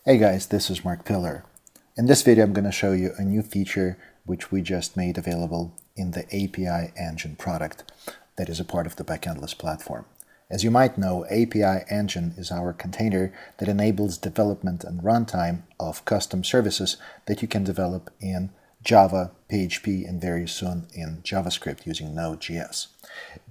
Hey guys, this is Mark Pillar. In this video I'm going to show you a new feature which we just made available in the API Engine product that is a part of the Backendless platform. As you might know, API Engine is our container that enables development and runtime of custom services that you can develop in Java, PHP, and very soon in JavaScript using Node.js.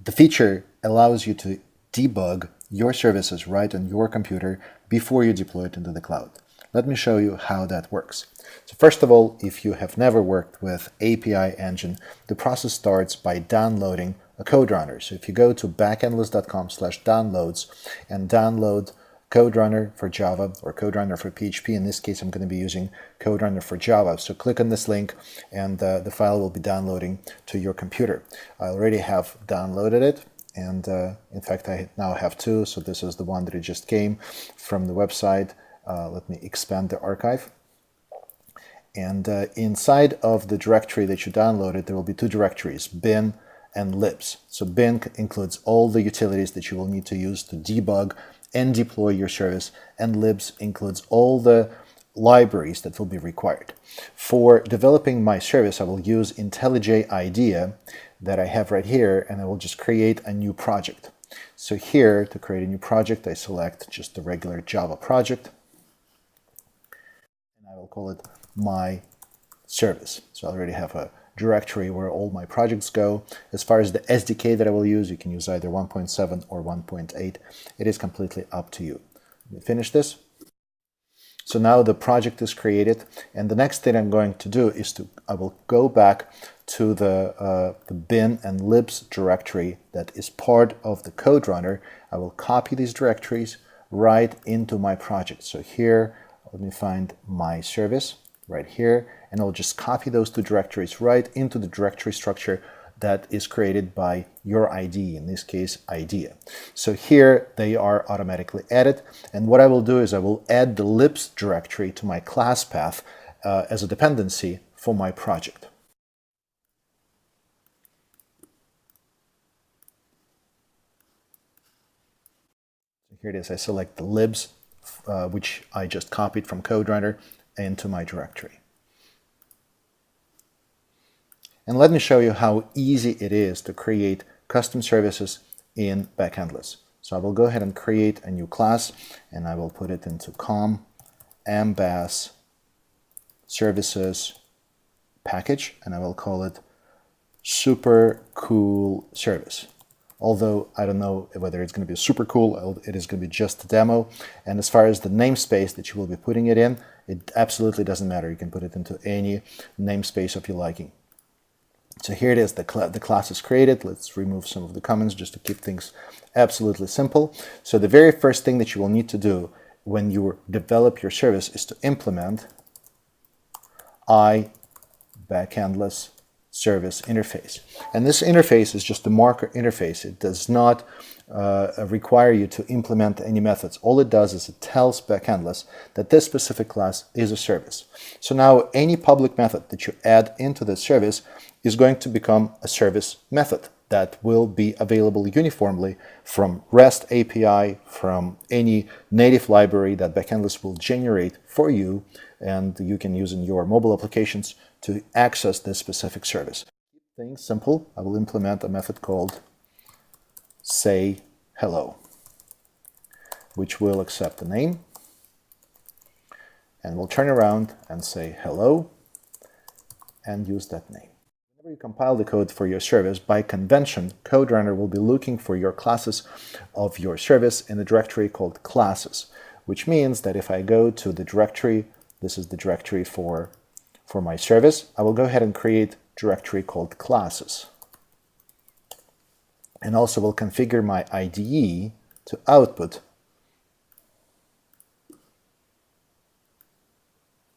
The feature allows you to debug your services right on your computer before you deploy it into the cloud. Let me show you how that works. So first of all, if you have never worked with API Engine, the process starts by downloading a code runner. So if you go to backendless.com/downloads and download Code Runner for Java or Code Runner for PHP, in this case I'm going to be using Code Runner for Java. So click on this link and the file will be downloading to your computer. I already have downloaded it. And in fact, I now have two. So this is the one that it just came from the website. Let me expand the archive. And inside of the directory that you downloaded, there will be two directories, bin and libs. So bin includes all the utilities that you will need to use to debug and deploy your service, and libs includes all the libraries that will be required. For developing my service, I will use IntelliJ IDEA that I have right here, and I will just create a new project. So here, to create a new project, I select just the regular Java project, and I will call it my service. So I already have a directory where all my projects go. As far as the SDK that I will use, you can use either 1.7 or 1.8. It is completely up to you. Let me finish this. So now the project is created, and the next thing I'm going to do is I will go back to the bin and libs directory that is part of the code runner. I will copy these directories right into my project. So here, let me find my service right here, and I'll just copy those two directories right into the directory structure that is created by your IDE, in this case IDEA. So here they are automatically added, and what I will do is I will add the libs directory to my class path as a dependency for my project. So here it is, I select the libs, which I just copied from CodeRunner, into my directory. And let me show you how easy it is to create custom services in Backendless. So I will go ahead and create a new class, and I will put it into com mbas services package, and I will call it super cool service. Although I don't know whether it's going to be super cool, it is going to be just a demo. And as far as the namespace that you will be putting it in, it absolutely doesn't matter. You can put it into any namespace of your liking. So here it is, the class is created. Let's remove some of the comments just to keep things absolutely simple. So the very first thing that you will need to do when you develop your service is to implement Backendless service interface. And this interface is just a marker interface. It does not require you to implement any methods. All it does is it tells Backendless that this specific class is a service. So now any public method that you add into the service is going to become a service method that will be available uniformly from REST API, from any native library that Backendless will generate for you, and you can use in your mobile applications to access this specific service. Keep things simple. I will implement a method called say hello, which will accept the name, and we'll turn around and say hello and use that name. Whenever you compile the code for your service, by convention, CodeRunner will be looking for your classes of your service in a directory called classes, which means that if I go to the directory, this is the directory for my service, I will go ahead and create a directory called classes. And also will configure my IDE to output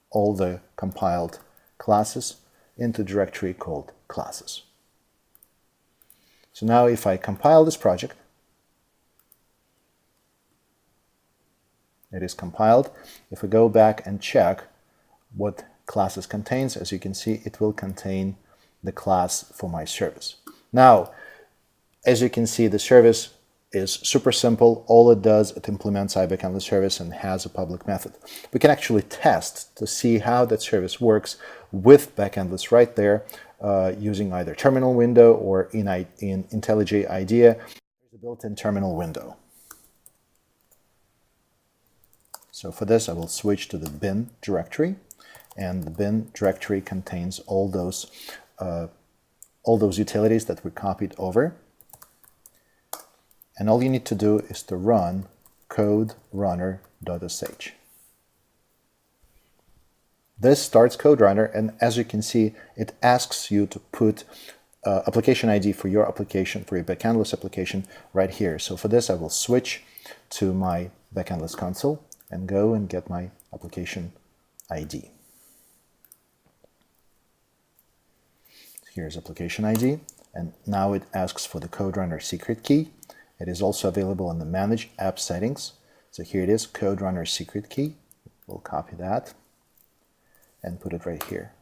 all the compiled classes into a directory called classes. So now if I compile this project, it is compiled. If we go back and check what classes contains, as you can see, it will contain the class for my service. Now, as you can see, the service is super simple. All it does, it implements Backendless service and has a public method. We can actually test to see how that service works with Backendless right there, using either terminal window or in IntelliJ IDEA, there's a built-in terminal window. So for this, I will switch to the bin directory, and the bin directory contains all those utilities that we copied over. And all you need to do is to run coderunner.sh. This starts CodeRunner, and as you can see, it asks you to put application ID for your application, for your Backendless application, right here. So for this, I will switch to my Backendless console and go and get my application ID. Here's application ID, and now it asks for the CodeRunner secret key. It is also available in the Manage App Settings. So here it is, CodeRunner secret key. We'll copy that and put it right here.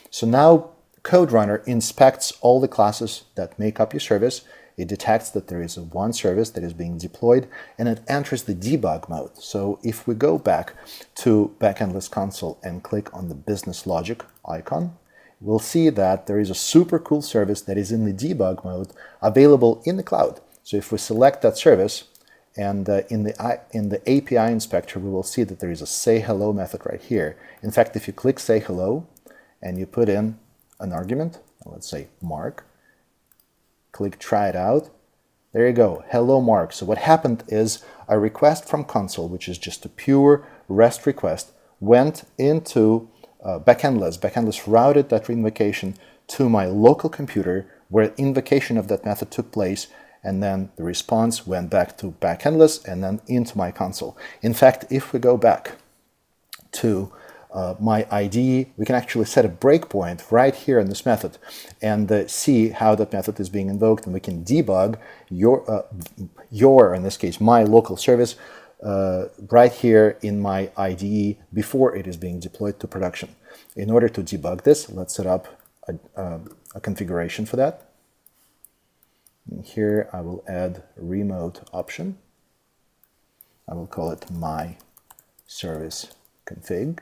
So now CodeRunner inspects all the classes that make up your service. It detects that there is one service that is being deployed, and it enters the debug mode. So if we go back to Backendless console and click on the business logic icon, we'll see that there is a super cool service that is in the debug mode available in the cloud. So if we select that service, and in the API inspector, we will see that there is a say hello method right here. In fact, if you click say hello and you put in an argument, let's say Mark, click try it out, there you go, hello Mark. So what happened is a request from console, which is just a pure REST request, went into Backendless. Backendless routed that invocation to my local computer where invocation of that method took place, and then the response went back to Backendless and then into my console. In fact, if we go back to my IDE, we can actually set a breakpoint right here in this method and see how that method is being invoked, and we can debug in this case, my local service right here in my IDE before it is being deployed to production. In order to debug this, let's set up a configuration for that. And here I will add a remote option. I will call it my service config,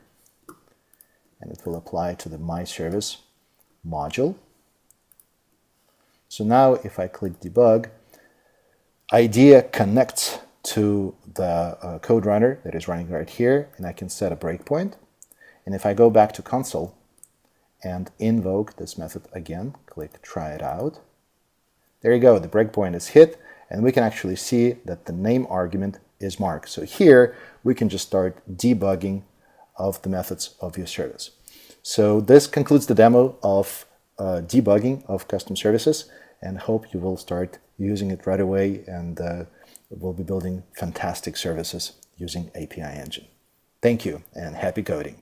and it will apply to the my service module. So now if I click debug, IDEA connects to the CodeRunner that is running right here, and I can set a breakpoint. And if I go back to console and invoke this method again, click try it out, there you go, the breakpoint is hit, and we can actually see that the name argument is Mark. So here we can just start debugging of the methods of your service. So this concludes the demo of debugging of custom services, and hope you will start using it right away, and we'll be building fantastic services using API Engine. Thank you, and happy coding.